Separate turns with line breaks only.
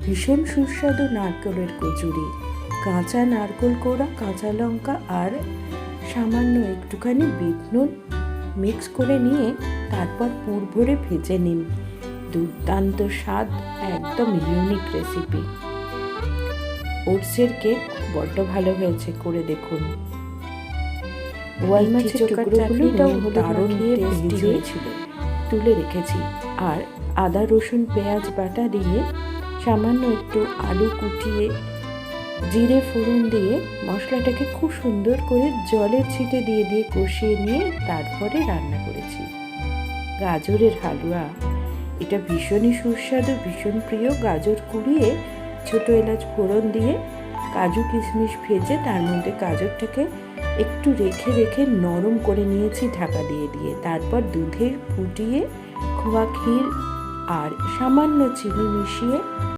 ভীষণ সুস্বাদু নারকেলের কচুরি। কাঁচা নারকেল কোড়া, কাঁচা লঙ্কা আর সামান্য একটুখানি বিট নুন মিক্স করে নিয়ে তারপর পুর ভরে ভেজে নিন। দুর্দান্ত স্বাদ, একদম ইউনিক রেসিপি। ওটসের কেক বড্ড ভালো হয়েছে, করে দেখুন। বোয়াল মাছের টুকরোগুলোটাও দারুণ টেস্টি হয়েছিল। তুলে রেখেছি। আর আদা রসুন পেঁয়াজ বাটা দিয়ে সামান্য একটু আলু কুটিয়ে জিরে ফোড়ন দিয়ে মশলাটাকে খুব সুন্দর করে জলের ছিটে দিয়ে দিয়ে কষিয়ে নিয়ে তারপরে রান্না করেছি। গাজরের হালুয়া, এটা ভীষণই সুস্বাদু, ভীষণ প্রিয়। গাজর কুড়িয়ে ছোটো এলাচ ফোড়ন দিয়ে কাজু কিশমিশ ভেজে তার মধ্যে গাজরটাকে একটু রেখে রেখে নরম করে নিয়েছি ঢাকা দিয়ে দিয়ে। তারপর দুধে ফুটিয়ে খোয়া ক্ষীর আর সামান্য চিনি মিশিয়ে